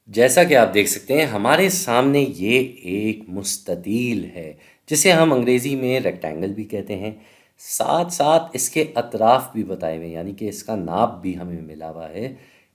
جیسا کہ آپ دیکھ سکتے ہیں ہمارے سامنے یہ ایک مستطیل ہے جسے ہم انگریزی میں ریکٹینگل بھی کہتے ہیں۔ ساتھ ساتھ اس کے اطراف بھی بتائے ہوئے ہیں، یعنی کہ اس کا ناپ بھی ہمیں ملا ہوا ہے۔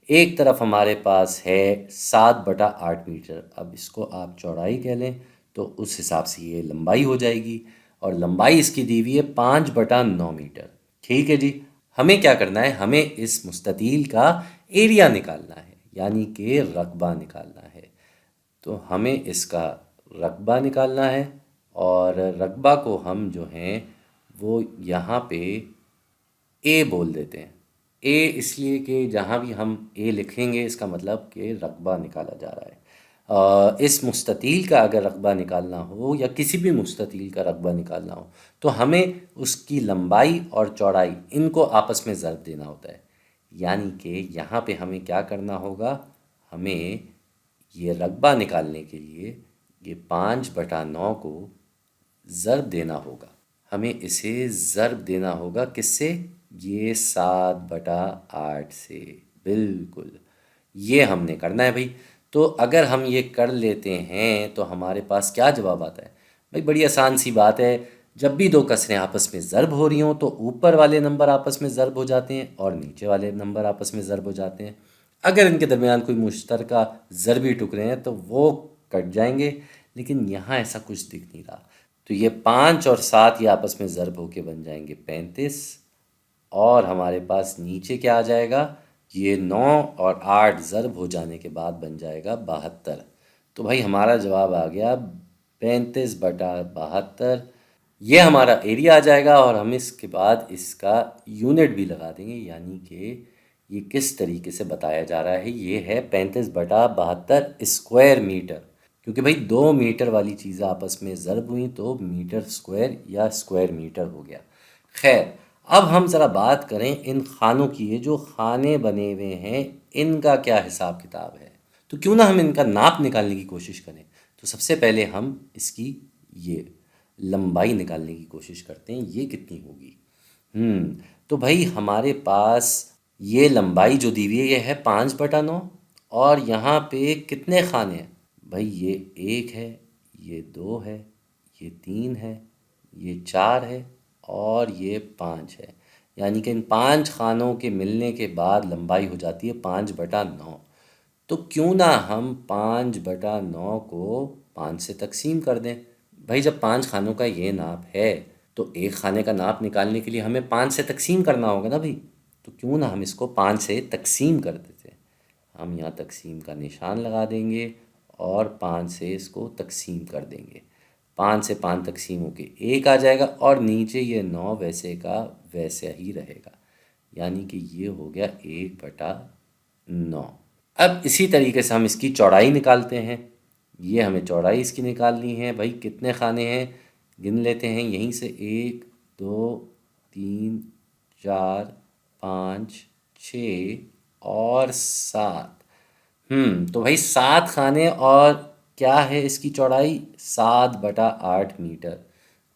ایک طرف ہمارے پاس ہے 7/8 میٹر، اب اس کو آپ چوڑائی کہہ لیں تو اس حساب سے یہ لمبائی ہو جائے گی، اور لمبائی اس کی دی ہوئی ہے 5/9 میٹر۔ ٹھیک ہے جی، ہمیں کیا کرنا ہے؟ ہمیں اس مستطیل کا ایریا نکالنا ہے، یعنی کہ رقبہ نکالنا ہے۔ تو ہمیں اس کا رقبہ نکالنا ہے، اور رقبہ کو ہم جو ہیں وہ یہاں پہ اے بول دیتے ہیں۔ اے اس لیے کہ جہاں بھی ہم اے لکھیں گے اس کا مطلب کہ رقبہ نکالا جا رہا ہے۔ اس مستطیل کا اگر رقبہ نکالنا ہو یا کسی بھی مستطیل کا رقبہ نکالنا ہو تو ہمیں اس کی لمبائی اور چوڑائی ان کو آپس میں ضرب دینا ہوتا ہے، یعنی کہ یہاں پہ ہمیں کیا کرنا ہوگا؟ ہمیں یہ رقبہ نکالنے کے لیے یہ 5/9 کو ضرب دینا ہوگا۔ ہمیں اسے ضرب دینا ہوگا کس سے؟ یہ 7/8 سے، بالکل یہ ہم نے کرنا ہے بھائی۔ تو اگر ہم یہ کر لیتے ہیں تو ہمارے پاس کیا جواب آتا ہے؟ بھائی بڑی آسان سی بات ہے، جب بھی دو کسریں آپس میں ضرب ہو رہی ہوں تو اوپر والے نمبر آپس میں ضرب ہو جاتے ہیں اور نیچے والے نمبر آپس میں ضرب ہو جاتے ہیں۔ اگر ان کے درمیان کوئی مشترکہ ضربی ٹکرے ہیں تو وہ کٹ جائیں گے، لیکن یہاں ایسا کچھ دکھ نہیں رہا۔ تو یہ 5 اور 7 یہ آپس میں ضرب ہو کے بن جائیں گے 35، اور ہمارے پاس نیچے کیا آ جائے گا؟ یہ 9 اور 8 ضرب ہو جانے کے بعد بن جائے گا 72۔ تو بھائی ہمارا جواب آ گیا 35/72۔ یہ ہمارا ایریا آ جائے گا، اور ہم اس کے بعد اس کا یونٹ بھی لگا دیں گے، یعنی کہ یہ کس طریقے سے بتایا جا رہا ہے۔ یہ ہے 35/72 اسکوائر میٹر، کیونکہ بھائی 2 میٹر والی چیزیں آپس میں ضرب ہوئیں تو میٹر اسکوائر یا اسکوائر میٹر ہو گیا۔ خیر، اب ہم ذرا بات کریں ان خانوں کی۔ یہ جو خانے بنے ہوئے ہیں ان کا کیا حساب کتاب ہے؟ تو کیوں نہ ہم ان کا ناپ نکالنے کی کوشش کریں۔ تو سب سے پہلے ہم اس کی یہ لمبائی نکالنے کی کوشش کرتے ہیں، یہ کتنی ہوگی؟ تو بھائی ہمارے پاس یہ لمبائی جو دی ہوئی ہے یہ ہے 5/9، اور یہاں پہ کتنے خانے ہیں؟ بھائی یہ 1 ہے، یہ 2 ہے، یہ 3 ہے، یہ 4 ہے، اور یہ 5 ہے، یعنی کہ ان 5 خانوں کے ملنے کے بعد لمبائی ہو جاتی ہے 5/9۔ تو کیوں نہ ہم 5/9 کو 5 سے تقسیم کر دیں۔ بھائی جب 5 خانوں کا یہ ناپ ہے تو ایک خانے کا ناپ نکالنے کے لیے ہمیں 5 سے تقسیم کرنا ہوگا نا بھائی۔ تو کیوں نہ ہم اس کو 5 سے تقسیم کر دیتے ہیں۔ ہم یہاں تقسیم کا نشان لگا دیں گے اور 5 سے اس کو تقسیم کر دیں گے۔ 5 سے 5 تقسیم ہو کے 1 آ جائے گا، اور نیچے یہ 9 ویسے کا ویسے ہی رہے گا، یعنی کہ یہ ہو گیا 1/9۔ اب اسی طریقے سے ہم اس کی چوڑائی نکالتے ہیں۔ یہ ہمیں چوڑائی اس کی نکالنی ہے۔ بھائی کتنے خانے ہیں؟ گن لیتے ہیں یہیں سے، 1 2 3 4 5 6 اور 7۔ تو بھائی 7 خانے، اور کیا ہے اس کی چوڑائی؟ 7/8 میٹر۔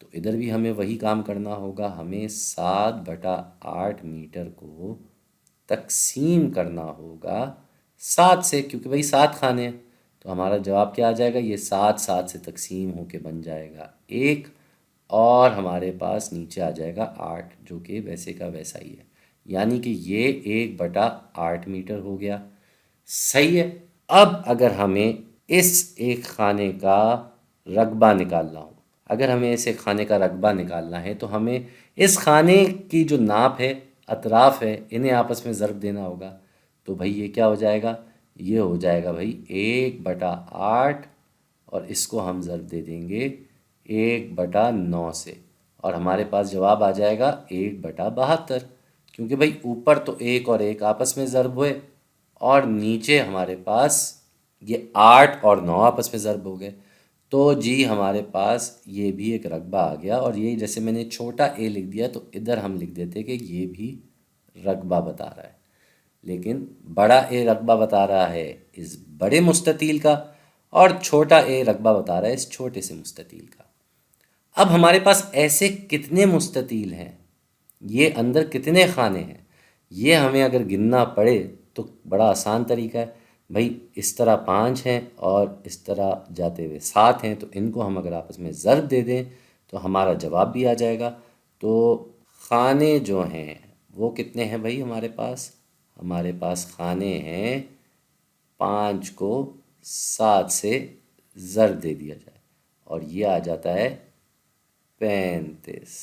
تو ادھر بھی ہمیں وہی کام کرنا ہوگا، ہمیں 7/8 میٹر کو تقسیم کرنا ہوگا 7 سے، کیونکہ بھائی 7 خانے ہیں۔ تو ہمارا جواب کیا آ جائے گا؟ یہ 7 سے تقسیم ہو کے بن جائے گا 1، اور ہمارے پاس نیچے آ جائے گا 8، جو کہ ویسے کا ویسا ہی ہے، یعنی کہ یہ 1/8 میٹر ہو گیا۔ صحیح ہے۔ اب اگر ہمیں اس ایک خانے کا رقبہ نکالنا ہو، اگر ہمیں اس ایک خانے کا رقبہ نکالنا ہے تو ہمیں اس خانے کی جو ناپ ہے، اطراف ہے، انہیں آپس میں ضرب دینا ہوگا۔ تو بھائی یہ کیا ہو جائے گا؟ یہ ہو جائے گا بھائی 1/8، اور اس کو ہم ضرب دے دیں گے 1/9 سے، اور ہمارے پاس جواب آ جائے گا 1/72، کیونکہ بھائی اوپر تو 1 اور 1 آپس میں ضرب ہوئے، اور نیچے ہمارے پاس یہ 8 اور 9 آپس میں ضرب ہو گئے۔ تو جی ہمارے پاس یہ بھی ایک رقبہ آ گیا، اور یہ جیسے میں نے چھوٹا اے لکھ دیا تو ادھر ہم لکھ دیتے کہ یہ بھی رقبہ بتا رہا ہے، لیکن بڑا اے رقبہ بتا رہا ہے اس بڑے مستطیل کا، اور چھوٹا اے رقبہ بتا رہا ہے اس چھوٹے سے مستطیل کا۔ اب ہمارے پاس ایسے کتنے مستطیل ہیں، یہ اندر کتنے خانے ہیں، یہ ہمیں اگر گننا پڑے تو بڑا آسان طریقہ ہے۔ بھائی اس طرح 5 ہیں اور اس طرح جاتے ہوئے 7 ہیں، تو ان کو ہم اگر آپس میں ضرب دے دیں تو ہمارا جواب بھی آ جائے گا۔ تو کھانے جو ہیں وہ کتنے ہیں بھائی ہمارے پاس؟ ہمارے پاس کھانے ہیں 5 کو 7 سے ضرب دے دیا جائے اور یہ آ جاتا ہے 35۔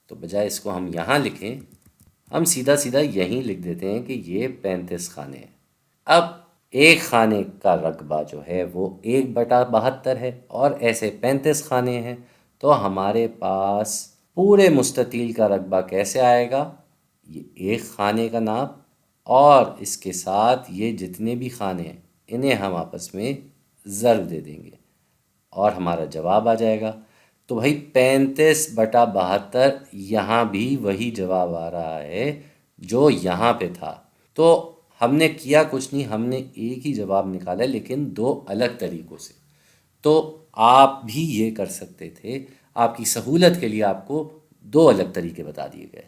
تو بجائے اس کو ہم یہاں لکھیں، ہم سیدھا سیدھا یہیں لکھ دیتے ہیں کہ یہ 35 کھانے ہیں۔ اب ایک کھانے کا رقبہ جو ہے وہ 1/72 ہے اور ایسے 35 کھانے ہیں، تو ہمارے پاس پورے مستطیل کا رقبہ کیسے آئے گا؟ یہ ایک کھانے کا ناپ اور اس کے ساتھ یہ جتنے بھی کھانے ہیں انہیں ہم آپس میں ضرب دے دیں گے اور ہمارا جواب آ جائے گا۔ تو بھائی 35/72 یہاں بھی وہی جواب آ رہا ہے جو یہاں پہ تھا۔ تو ہم نے کیا کچھ نہیں، ہم نے ایک ہی جواب نکالا لیکن 2 الگ طریقوں سے۔ تو آپ بھی یہ کر سکتے تھے، آپ کی سہولت کے لیے آپ کو 2 الگ طریقے بتا دیے گئے۔